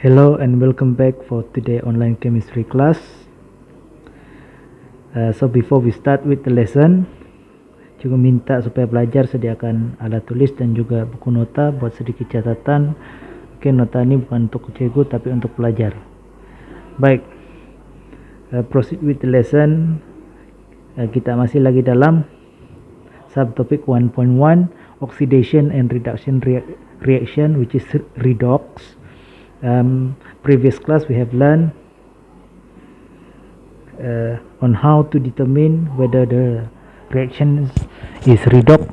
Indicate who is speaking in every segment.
Speaker 1: Hello and welcome back for today online chemistry class. So before we start with the lesson, cikgu minta supaya pelajar sediakan alat tulis dan juga buku nota buat sedikit catatan. Oke, nota ini bukan untuk cikgu tapi untuk pelajar. Baik, proceed with the lesson. Kita masih lagi dalam subtopic 1.1 oxidation and reduction reaction, which is redox. Previous class we have learned on how to determine whether the reaction is redox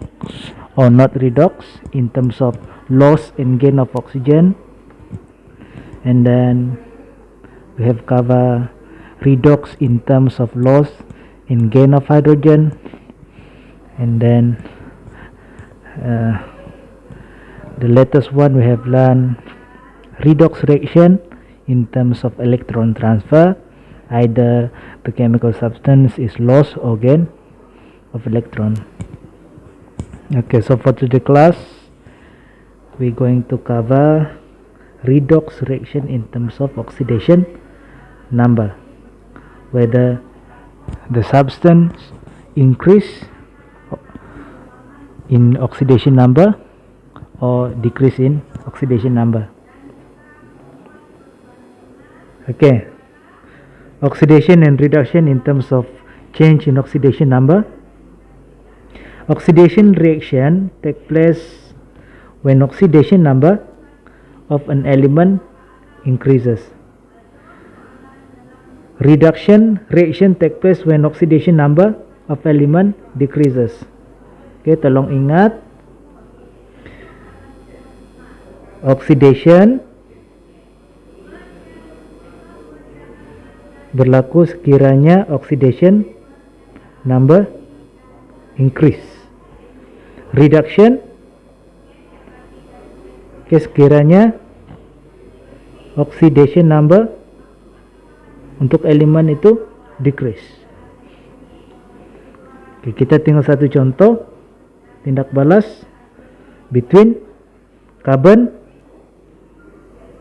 Speaker 1: or not redox in terms of loss and gain of oxygen, and then we have covered redox in terms of loss and gain of hydrogen, and then the latest one we have learned redox reaction in terms of electron transfer, either the chemical substance is loss or gain of electron. Okay, so for today class we're going to cover redox reaction in terms of oxidation number, whether the substance increase in oxidation number or decrease in oxidation number. Okay, oxidation and reduction in terms of change in oxidation number. Oxidation reaction take place when oxidation number of an element increases. Reduction reaction take place when oxidation number of element decreases. Okay, tolong ingat, oxidation berlaku sekiranya oxidation number increase. Reduction sekiranya oxidation number untuk elemen itu decrease. Kita tinggal satu contoh tindak balas between carbon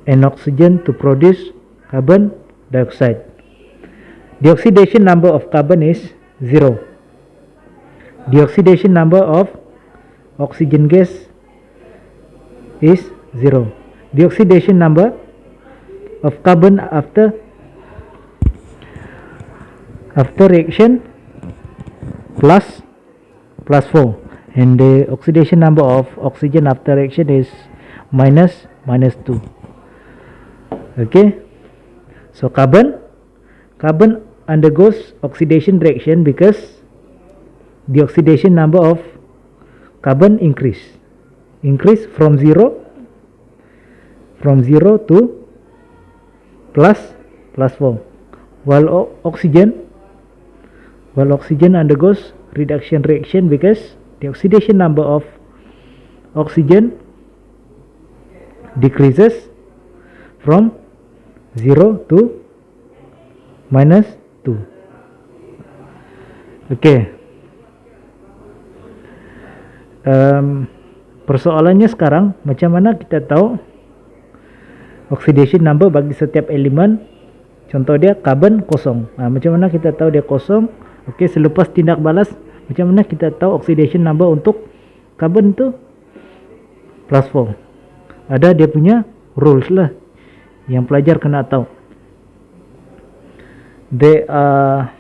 Speaker 1: and oxygen to produce carbon dioxide. The oxidation number of carbon is 0. The oxidation number of oxygen gas is 0. The oxidation number of carbon after reaction plus 4, and the oxidation number of oxygen after reaction is minus 2. Okay, so carbon undergoes oxidation reaction because the oxidation number of carbon increase from 0 to plus 4, while oxygen undergoes reduction reaction because the oxidation number of oxygen decreases from 0 to minus 2. Okay. Persoalannya sekarang, macam mana kita tahu oxidation number bagi setiap elemen? Contoh dia carbon kosong. Macam mana kita tahu dia kosong? Okay, selepas tindak balas, macam mana kita tahu oxidation number untuk carbon itu plus 4? Ada dia punya rules lah yang pelajar kena tahu. There are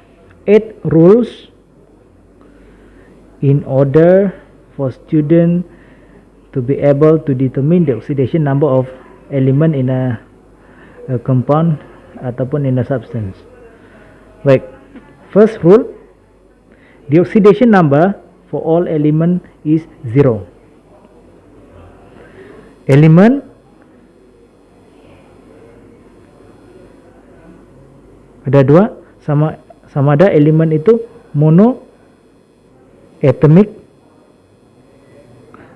Speaker 1: 8 rules in order for student to be able to determine the oxidation number of element in a compound ataupun in a substance. Baik, first rule, the oxidation number for all element is 0. Element ada dua, sama ada elemen itu monoatomic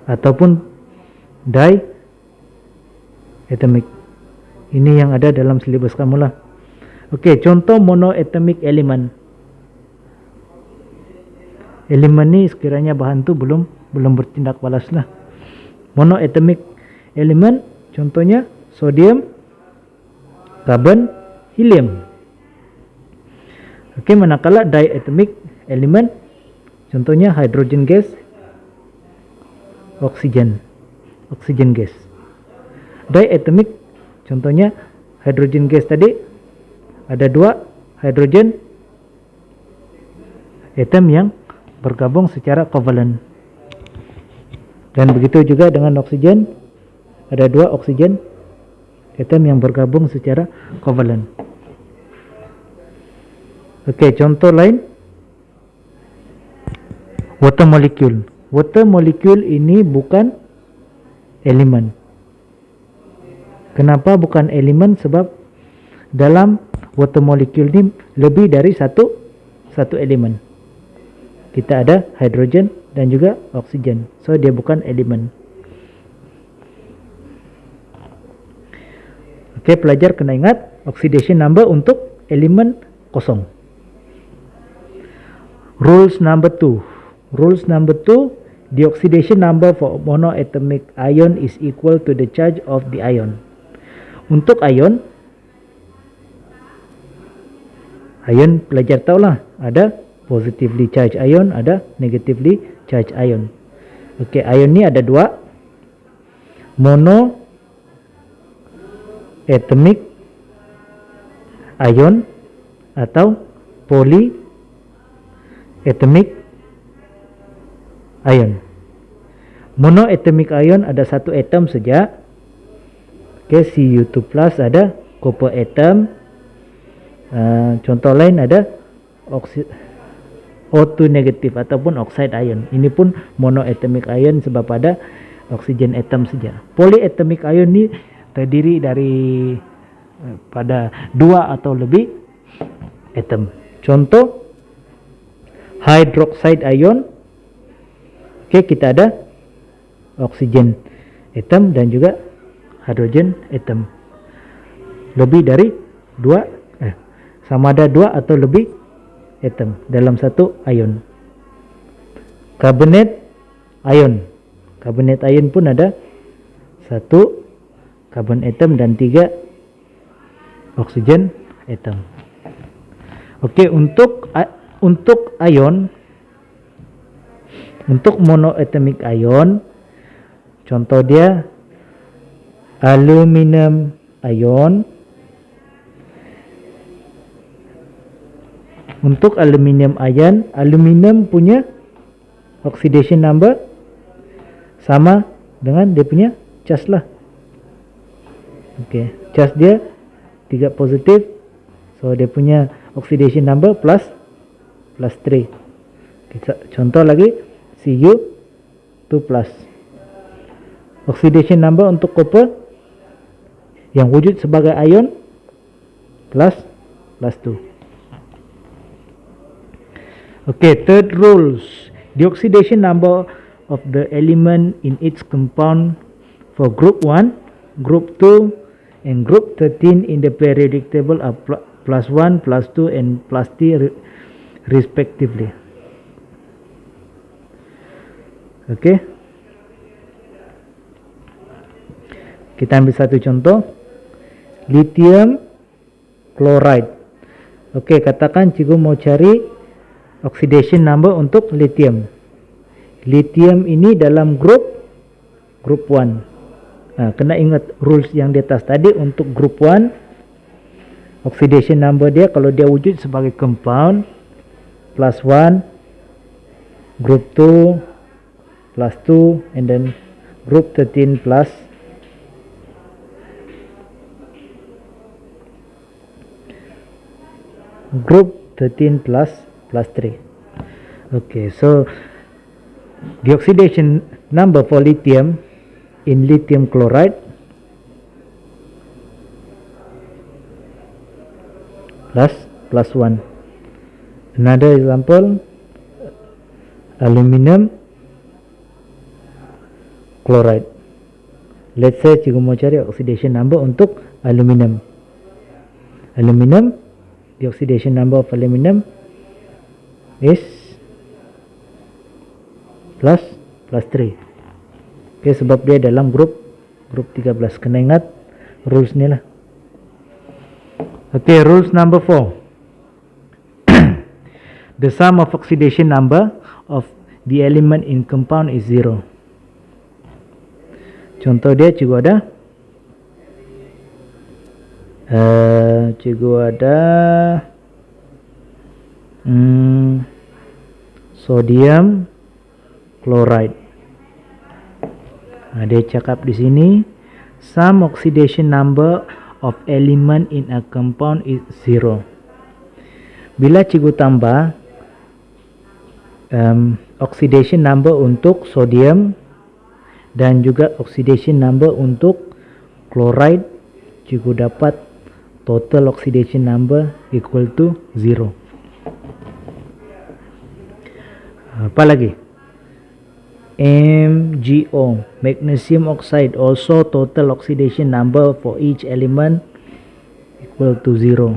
Speaker 1: ataupun diatomic. Ini yang ada dalam silibus kamu lah. Oke, contoh monoatomic elemen. Elemen ini sekiranya bahan itu belum bertindak balas lah. Monoatomic elemen contohnya sodium, karbon, helium. Oke, manakala diatomic element, contohnya hydrogen gas, oksigen gas. Diatomic, contohnya hydrogen gas tadi ada 2 hydrogen atom yang bergabung secara kovalent. Dan begitu juga dengan oksigen, ada 2 oksigen atom yang bergabung secara kovalent. Oke, contoh lain, water molecule. Water molecule ini bukan elemen. Kenapa bukan elemen? Sebab dalam water molecule ini lebih dari satu elemen. Kita ada hidrogen dan juga oksigen, so dia bukan elemen. Oke, pelajar kena ingat oxidation number untuk elemen kosong. Rules number 2. The oxidation number for monoatomic ion is equal to the charge of the ion. Untuk ion pelajar tahulah ada positively charged ion, ada negatively charged ion. Oke, ion ni ada 2, monoatomic ion atau polyatomic ion. Monoatomic ion ada 1 atom saja. Oke, Cu2+ ada copper atom. Contoh lain ada O2 negatif ataupun oxide ion. Ini pun monoatomic ion sebab ada oksigen atom saja. Polyatomic ion ni terdiri dari pada 2 atau lebih atom. Contoh hydroxide ion. Oke, kita ada oksigen atom dan juga hidrogen atom. Lebih dari 2 sama ada 2 atau lebih atom dalam satu ion. Carbonate ion pun ada 1 carbon atom dan 3 oksigen atom. Oke, untuk ion, untuk monoatomic ion, contoh dia aluminium ion. Untuk aluminium ion, aluminium punya oxidation number sama dengan dia punya charge lah. Oke, charge dia 3 positif, so dia punya oxidation number plus 3. Contoh lagi Cu2+. Oxidation number untuk copper yang wujud sebagai ion plus 2. Okay, third rules. The oxidation number of the element in each compound for group 1, group 2 and group 13 in the periodic table are +1, +2 and +3 respectively. Okay. Kita ambil satu contoh. Lithium chloride. Okay, katakan cikgu mau cari oxidation number untuk lithium. Lithium ini dalam group 1. Kena ingat rules yang di atas tadi. Untuk group 1, oxidation number dia kalau dia wujud sebagai compound +1, group 2 +2 and then group 13 plus group 13 plus 3. Okay, so the oxidation number for lithium in lithium chloride +1. Another example, aluminum chloride. Let's say cikgu mau cari oxidation number untuk aluminum. The oxidation number of aluminum is plus 3. Okay, sebab dia dalam grup 13. Kena ingat rules ni lah. Okay, rules number 4. The sum of oxidation number of the element in compound is 0. Contoh dia cikgu ada sodium chloride. Dia cakap di sini sum oxidation number of element in a compound is 0. Bila cikgu tambah oxidation number untuk sodium dan juga oxidation number untuk chloride, cikgu dapat total oxidation number equal to 0. Apa lagi? MgO, magnesium oxide, also total oxidation number for each element equal to 0.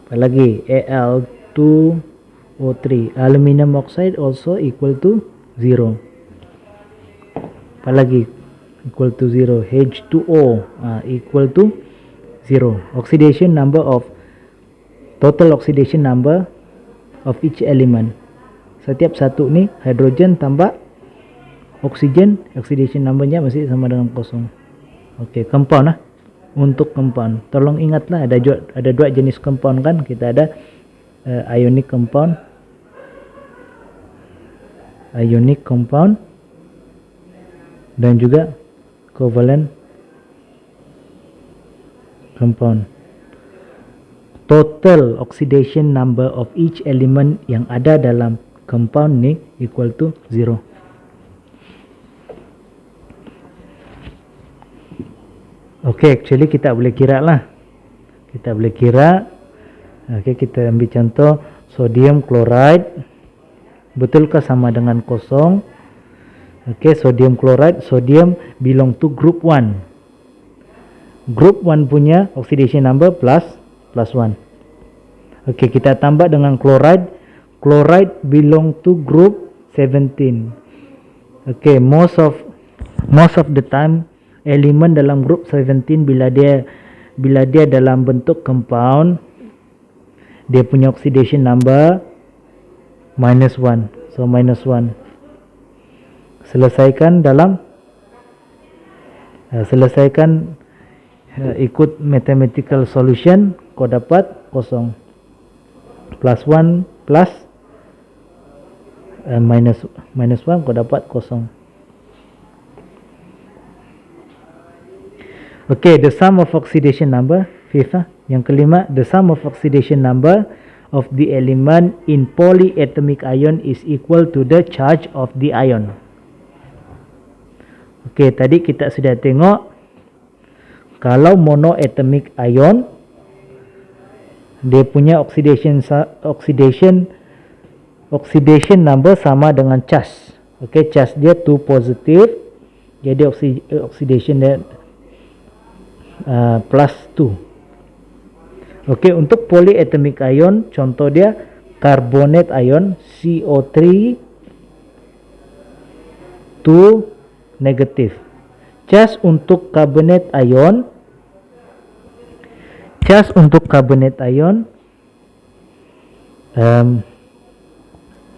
Speaker 1: Apa lagi? Al2O3, aluminum oxide, also equal to 0. Apa lagi? Equal to 0. H2O equal to 0. Oxidation number of total oxidation number of each element. Setiap satu ni hidrogen tambah oksigen, oxidation numbernya masih sama dengan kosong. Okey, compound lah. Untuk compound, tolong ingatlah ada dua jenis compound kan. Kita ada ionic compound, dan juga covalent compound. Total oxidation number of each element yang ada dalam compound ni equal to 0. Okay, actually kita boleh kira lah. Okay, kita ambil contoh sodium chloride. Betulkah sama dengan kosong? Okay, sodium chloride, sodium belong to group 1. Group 1 punya oxidation number plus 1. Okay, kita tambah dengan chloride. Chloride belong to group 17. Okay, most of the time elemen dalam group 17 bila dia dalam bentuk compound, dia punya oxidation number -1. So -1. Selesaikan ikut mathematical solution, kau dapat kosong. +1 plus -1, kau dapat kosong. Okay, the sum of oxidation number, fifth, yang kelima, the sum of oxidation number of the element in polyatomic ion is equal to the charge of the ion. Okay, tadi kita sudah tengok kalau monoatomic ion, dia punya oxidation number sama dengan charge. Okay, charge dia 2 positive, jadi oxidation dia +2. Okay, untuk polyatomic ion, contoh dia carbonate ion, CO3 2 negative. Charge untuk carbonate ion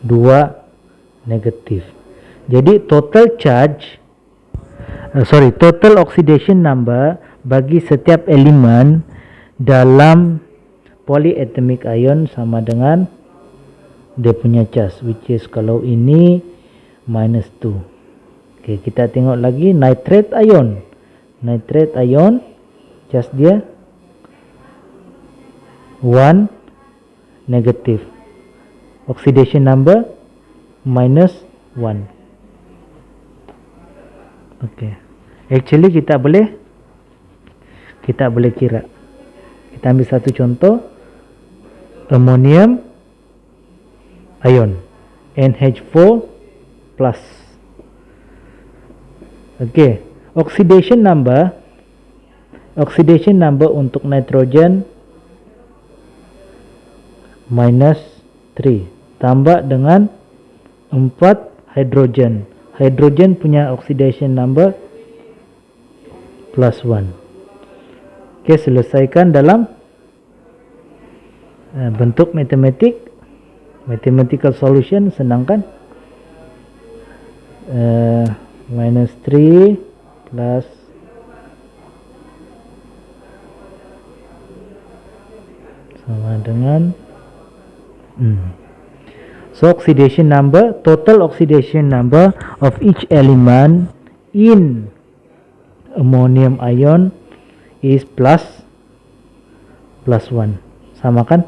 Speaker 1: 2 negatif. Jadi total oxidation number bagi setiap elemen dalam polyatomic ion sama dengan dia punya charge, which is kalau ini -2. Okay, kita tengok lagi nitrate ion, charge dia 1 negative, oxidation number -1. Okay, actually kita boleh kira. Kita ambil satu contoh, ammonium ion, NH4+. Okay, oxidation number untuk nitrogen -3 tambah dengan 4 hydrogen. Hydrogen punya oxidation number +1. Oke, selesaikan dalam bentuk mathematical solution. Senang kan? Minus 3 plus sama dengan so oxidation number, total oxidation number of each element in ammonium ion is plus 1. Sama kan?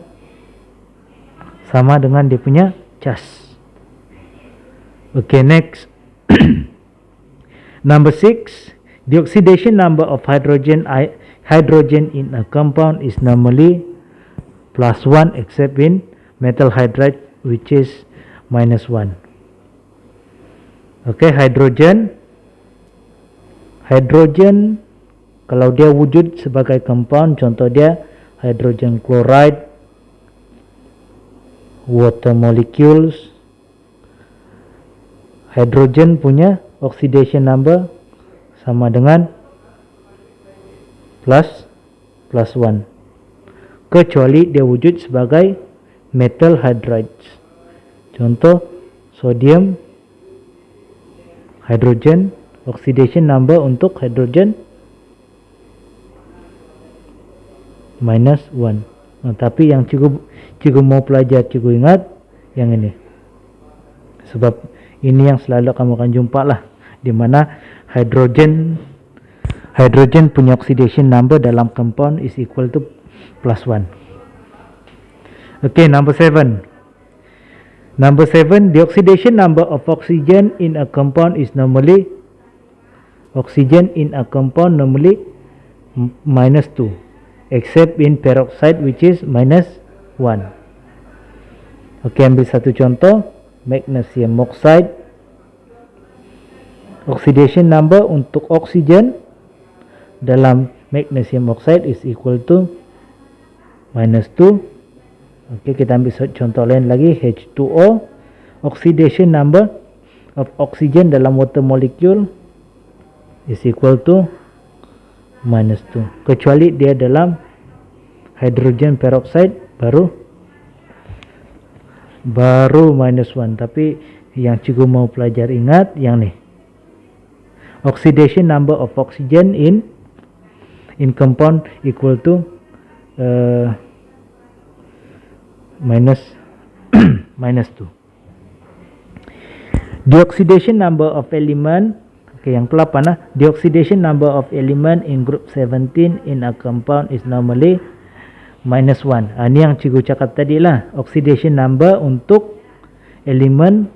Speaker 1: Sama dengan dia punya charge. Okay, next. Number 6, the oxidation number of hydrogen in a compound is normally plus 1 except in metal hydride, which is minus 1. Okay, hydrogen kalau dia wujud sebagai compound, contoh dia hydrogen chloride, water molecules. Hydrogen punya oxidation number sama dengan plus 1, kecuali dia wujud sebagai metal hydrides. Contoh sodium hydrogen, oxidation number untuk hydrogen minus 1. Tapi yang cikgu mau pelajar, cikgu ingat yang ini, sebab ini yang selalu kamu akan jumpa lah, di mana hydrogen punya oxidation number dalam compound is equal to plus 1. Okay, number 7, the oxidation number of oxygen in a compound is normally minus 2 except in peroxide, which is minus 1. Okay, ambil satu contoh, magnesium oxide. Oxidation number untuk oksigen dalam magnesium oxide is equal to minus 2. Oke, kita ambil contoh lain lagi, H2O. Oxidation number of oxygen dalam water molecule is equal to minus 2, kecuali dia dalam hydrogen peroxide baru minus 1. Tapi yang cikgu mau pelajar ingat yang nih, oxidation number of oxygen in compound equal to minus 2. The oxidation number of element, yang ke-8 the oxidation number of element in group 17 in a compound is normally minus 1. Ini yang cikgu cakap tadi lah, oxidation number untuk elemen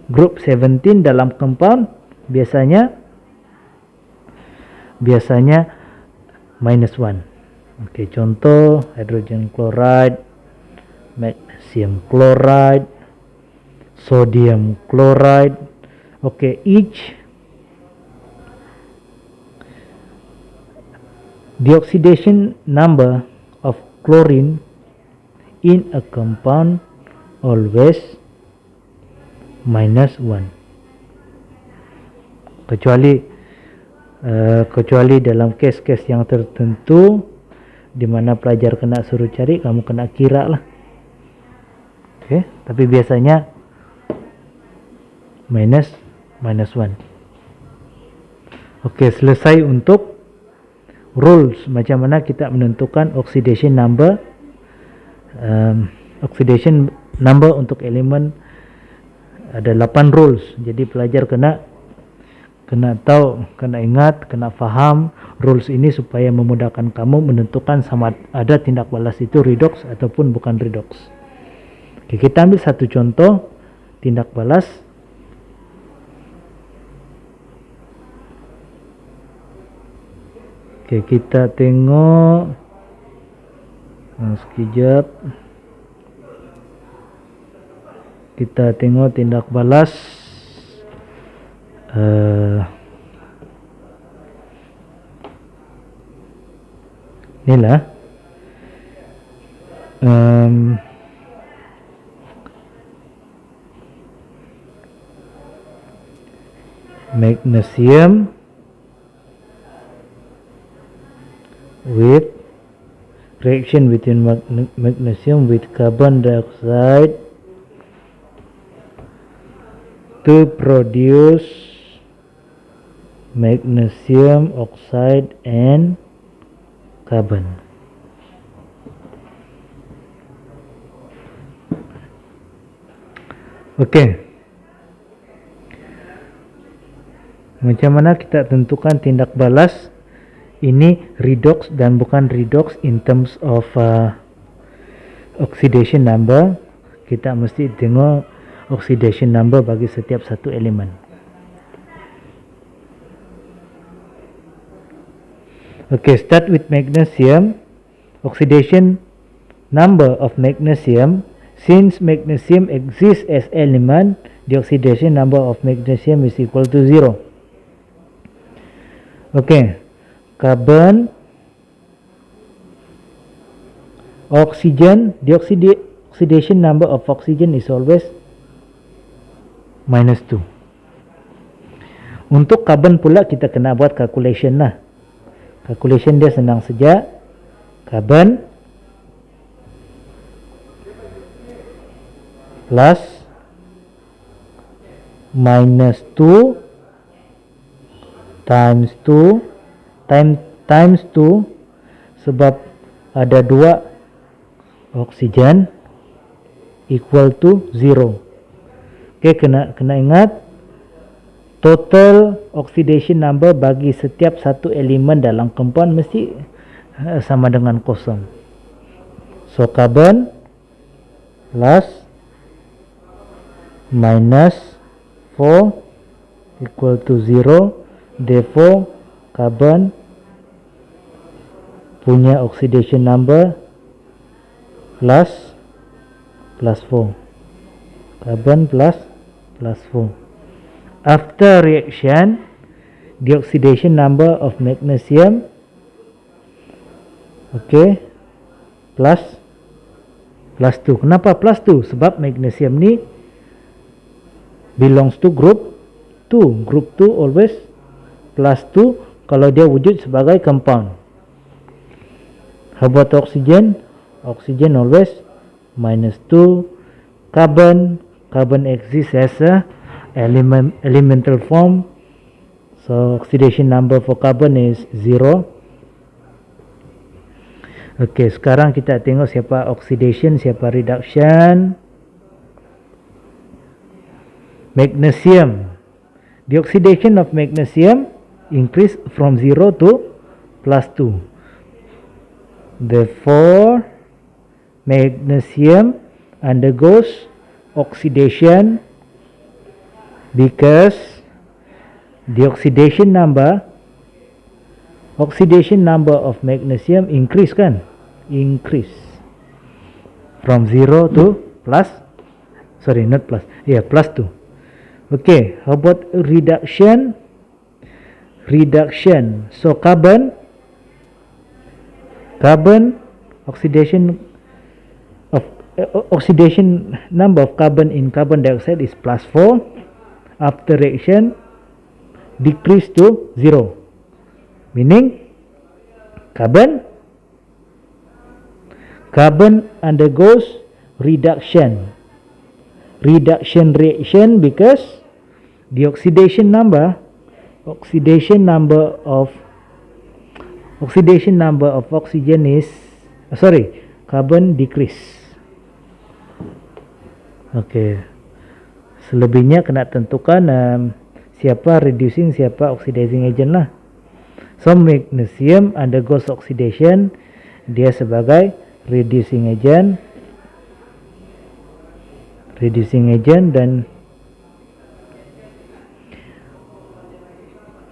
Speaker 1: group 17 dalam compound biasanya minus 1. Oke, contoh hydrogen chloride, magnesium chloride, sodium chloride. Oke, the oxidation number of chlorine in a compound always minus 1, kecuali dalam case-case yang tertentu di mana pelajar kena suruh cari, kamu kena kira lah. Oke, tapi biasanya minus 1. Oke, selesai untuk rules macam mana kita menentukan oxidation number. Oxidation number untuk elemen ada 8 rules. Jadi pelajar kena tahu, kena ingat, kena faham rules ini supaya memudahkan kamu menentukan sama ada tindak balas itu redox ataupun bukan redox. Oke, kita ambil satu contoh tindak balas. Oke, kita tengok sekejap. Kita tengok tindak balas inilah magnesium with reaction between magnesium with carbon dioxide to produce magnesium oxide and carbon. Okey. Macam mana kita tentukan tindak balas ini redox dan bukan redox in terms of oxidation number? Kita mesti tengok oxidation number bagi setiap satu elemen. Okay, start with magnesium. Oxidation number of magnesium. Since magnesium exists as element, the oxidation number of magnesium is equal to 0. Okay, carbon, oxygen, the oxidation number of oxygen is always -2. Untuk carbon pula kita kena buat calculation lah. Calculation dia senang saja. Carbon plus -2 times 2 times 2 sebab ada 2 oksigen equal to 0. Okay, kena ingat total oxidation number bagi setiap satu elemen dalam compound mesti sama dengan kosong. So carbon plus -4 equal to 0. Therefore carbon punya oxidation number plus 4. Carbon plus 4. After reaction, the oxidation number of magnesium, okay, plus 2. Kenapa plus 2? Sebab magnesium ni belongs to group 2. Group 2 always plus 2 kalau dia wujud sebagai compound. How about oxygen? Oxygen always -2. Carbon exists as a elemental form, so oxidation number for carbon is 0. Okay, sekarang kita tengok siapa oxidation, siapa reduction. Magnesium, the oxidation of magnesium increase from 0 to +2. Therefore magnesium undergoes oxidation because the oxidation number of magnesium increase from 0 to +2. Okay, how about reduction? So carbon oxidation number of carbon in carbon dioxide is +4. After reaction decrease to 0, meaning carbon undergoes reduction reaction because the oxidation number of oxygen is carbon decrease. Okay, selebihnya kena tentukan siapa reducing, siapa oxidizing agent lah. So magnesium undergoes oxidation, dia sebagai reducing agent dan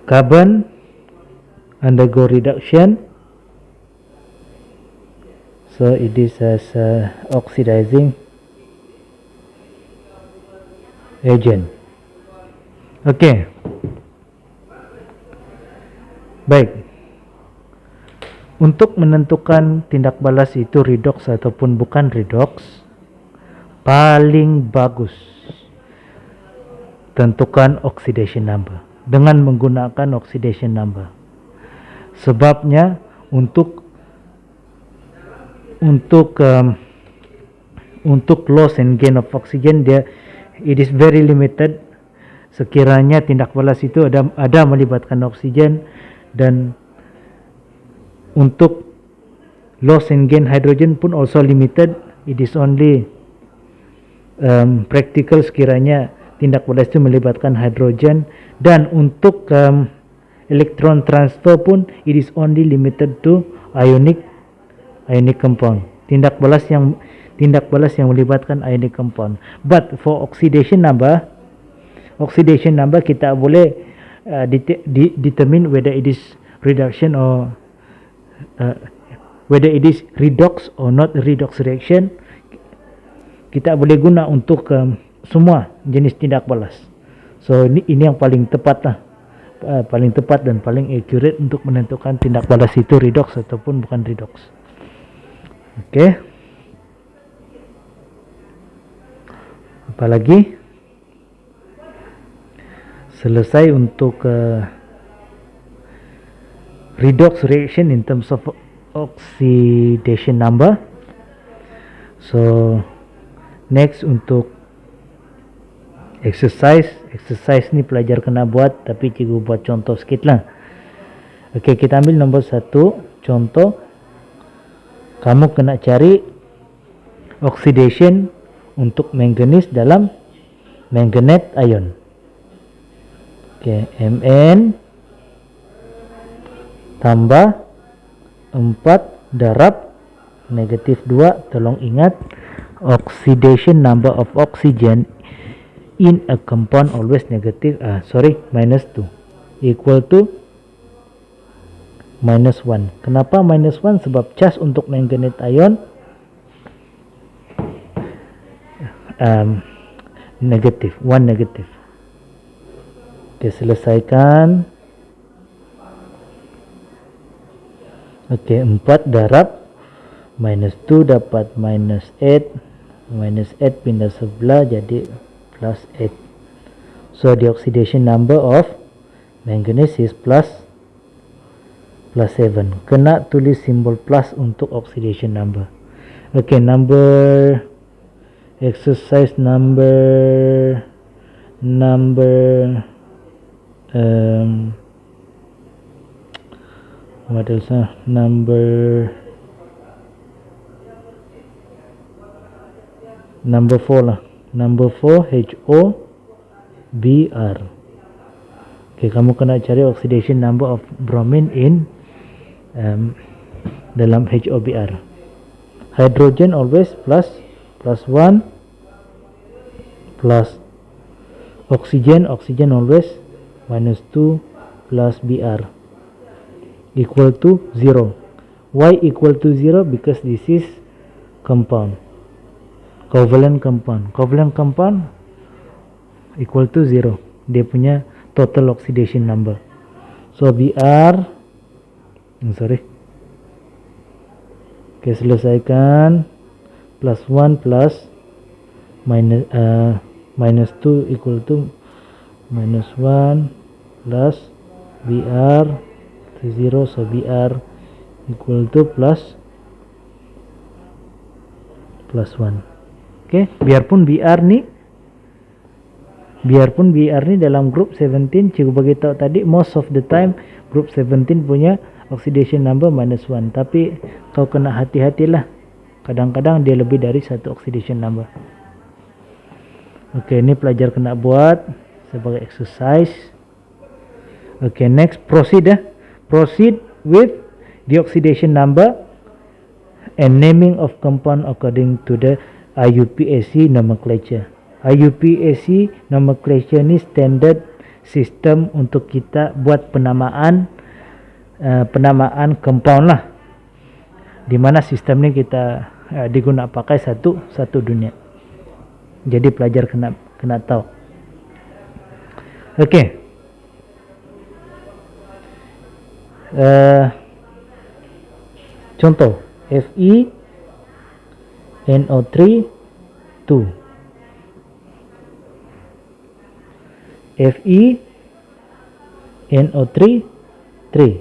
Speaker 1: carbon undergo reduction, so it is as oxidizing agent. Okay, baik. Untuk menentukan tindak balas itu redox ataupun bukan redox, paling bagus tentukan oxidation number dengan menggunakan oxidation number. Sebabnya untuk untuk loss and gain of oxygen it is very limited. Sekiranya tindak balas itu ada melibatkan oksigen, dan untuk loss and gain hydrogen pun also limited. It is only practical sekiranya tindak balas itu melibatkan hydrogen, dan untuk electron transfer pun it is only limited to ionic compound. Tindak balas yang melibatkan ionic compound. But for oxidation number kita boleh determine whether it is reduction or whether it is redox or not redox reaction. Kita boleh guna untuk semua jenis tindak balas. So ini yang paling tepat lah, paling tepat dan paling accurate untuk menentukan tindak balas itu redox ataupun bukan redox. Oke. Apalagi selesai untuk redox reaction in terms of oxidation number. So next untuk exercise ni pelajar kena buat, tapi cikgu buat contoh sikit lah. Oke, kita ambil nombor 1 contoh. Kamu kena cari oxidation untuk manganese dalam manganate ion. Oke, Mn tambah 4 darab negatif 2. Tolong ingat, oxidation number of oxygen in a compound always negative, minus 2 equal to minus 1. Kenapa minus 1? Sebab charge untuk manganate ion negatif, 1 negatif. Oke, selesaikan. Oke, 4 darab minus 2 dapat minus 8. Minus 8 pindah sebelah jadi plus 8. So the oxidation number of manganese is plus 7. Kena tulis simbol plus untuk oxidation number. Oke, exercise number what else? Number 4 lah. Number 4 HOBr. Okay, kamu kena cari oxidation number of bromine in dalam HOBr. Hydrogen always plus 1 plus oxygen always minus 2 plus Br equal to 0. Why equal to 0? Because this is compound, covalent compound equal to 0. Dia punya total oxidation number. So Br Oke, selesaikan. Plus 1 plus minus 2 equal to minus 1 plus Br to 0. So Br equal to plus 1. Oke, biarpun Br ni dalam group 17, cikgu bagi tahu tadi, most of the time group 17 punya oxidation number minus 1, tapi kau kena hati-hatilah, kadang-kadang dia lebih dari satu oxidation number. Oke, ini pelajar kena buat sebagai exercise. Oke, next proceed with the oxidation number and naming of compound according to the IUPAC nomenclature. IUPAC nomenclature ni standard system untuk kita buat penamaan compound lah, di mana sistem ni kita diguna pakai satu dunia. Jadi pelajar kena tahu. Oke. Contoh Fe NO3 2. Fe NO3 3.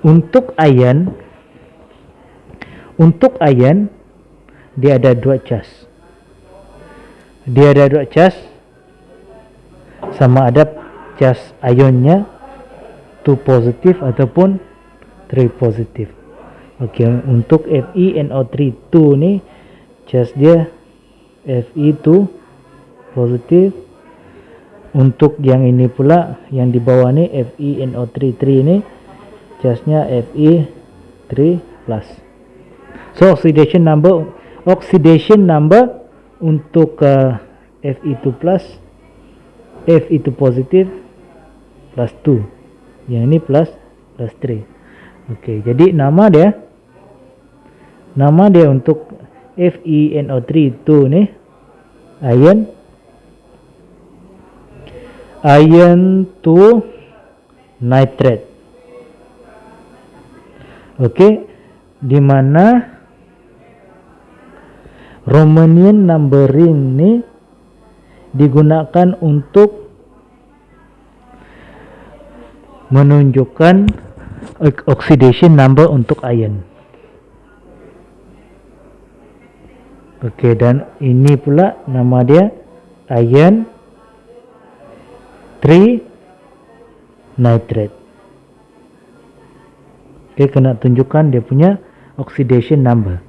Speaker 1: Untuk ion Untuk ion dia ada dua cas. Sama ada cas ionnya 2 positif ataupun 3 positif. Oke, untuk FeNO3 2 nih cas dia Fe2 positif. Untuk yang ini pula yang di bawah nih FeNO3 3 ini casnya Fe3 plus. So oxidation number untuk Fe2 plus, Fe2 positif plus 2, yang ini plus 3. Oke, jadi nama dia untuk FeNO3 2 nih ion 2 nitrate. Oke, di mana Romanian numbering ini digunakan untuk menunjukkan oxidation number untuk ion. Oke, dan ini pula nama dia ion 3 nitrate. Oke, kena tunjukkan dia punya oxidation number.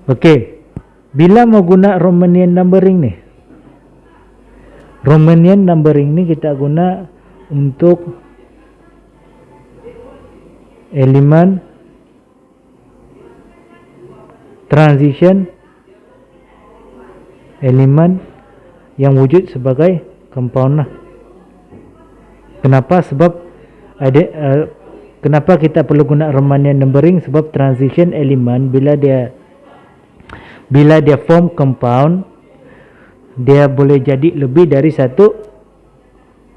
Speaker 1: Oke, bila mau guna Romanian numbering nih, Romanian numbering nih kita guna untuk elemen transition, elemen yang wujud sebagai compound lah. Kenapa? Sebab kenapa kita perlu guna Romanian numbering? Sebab transition elemen bila dia form compound, dia boleh jadi lebih dari satu,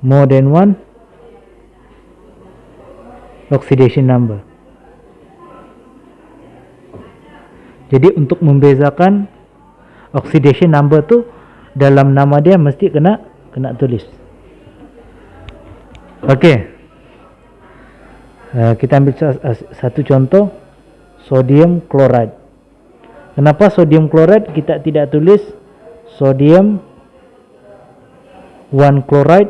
Speaker 1: more than one oxidation number. Jadi untuk membezakan oxidation number tu dalam nama dia mesti kena tulis. Okey, kita ambil satu contoh, sodium chloride. Kenapa sodium chloride kita tidak tulis sodium 1 chloride?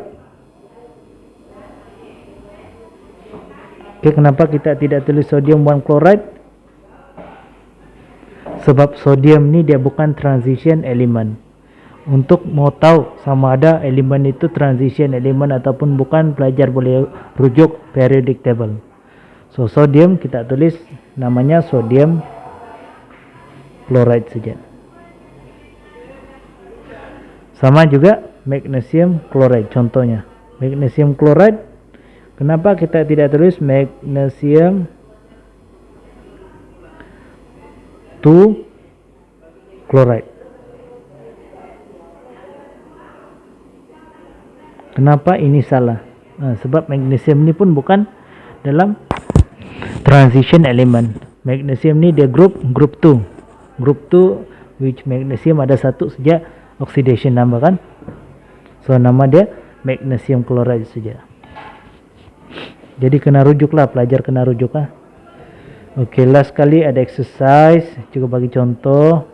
Speaker 1: Okey, kenapa kita tidak tulis sodium 1 chloride? Sebab sodium ni dia bukan transition element. Untuk mau tahu sama ada elemen itu transition element ataupun bukan, pelajar boleh rujuk periodic table. So sodium kita tulis namanya sodium chloride saja. Sama juga magnesium chloride contohnya. Magnesium chloride, kenapa kita tidak tulis magnesium 2 chloride? Kenapa ini salah? Sebab magnesium ni pun bukan dalam transition element. Magnesium ni dia group 2. Group 2 which magnesium ada satu saja oxidation number kan. So nama dia magnesium chloride saja. Jadi kena rujuk lah, pelajar kena rujuk lah. Okey, last kali ada exercise, cuba bagi contoh.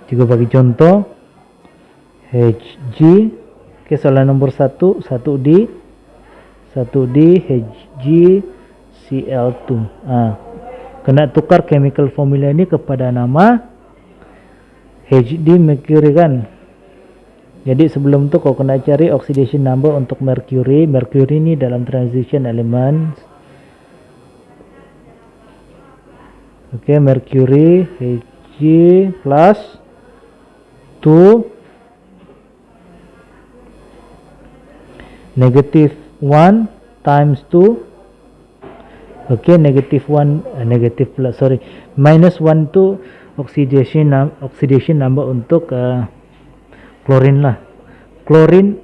Speaker 1: Juga bagi contoh Hg. Okey, soalan nombor 1, 1D HgCl2. Kena tukar chemical formula ini kepada nama Hd mercury kan. Jadi sebelum tu kau kena cari oxidation number untuk mercury. Mercury ni dalam transition element. Okey, mercury Hg plus 2 negative 1 times 2. Okey, negative 1 negative plus, sorry, minus 1 tu oxidation number untuk chlorine lah. Chlorine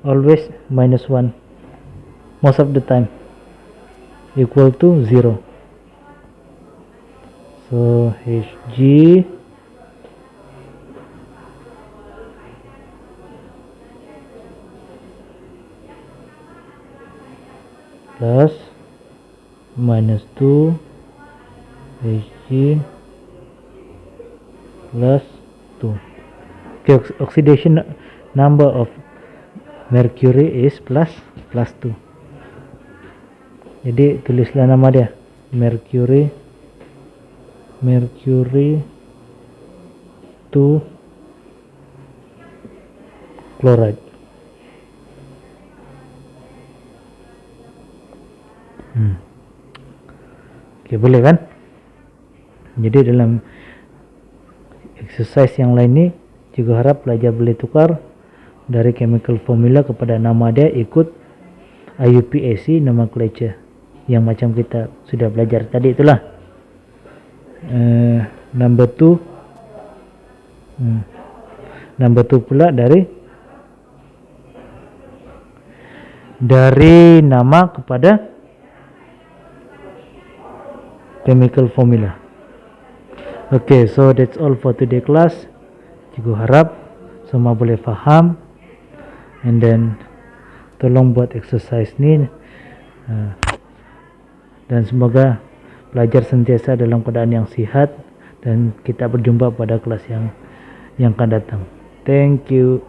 Speaker 1: always minus 1 most of the time, equal to 0. So Hg plus minus 2 Hg plus 2. Okay, oxidation number of mercury is plus 2. Jadi tulislah nama dia, mercury 2 chloride. Oke, boleh kan? Jadi dalam exercise yang lain ini juga harap pelajar boleh tukar dari chemical formula kepada nama dia ikut IUPAC nomenclature yang macam kita sudah belajar tadi itulah. Number 2 pula dari nama kepada chemical formula. Okay, so that's all for today class. Cikgu harap semua boleh faham, and then tolong buat exercise ni, dan semoga pelajar sentiasa dalam keadaan yang sihat, dan kita berjumpa pada kelas yang akan datang. Thank you.